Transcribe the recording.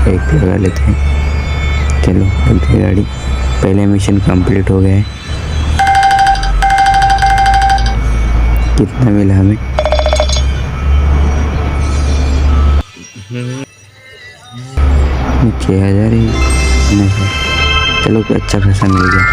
एक लगा लेते हैं। चलो चलते हैं गाड़ी। पहले मिशन कंप्लीट हो गया है। कितना मिला हमें? 6000 ही नहीं। चलो अच्छा खासा मिल गया।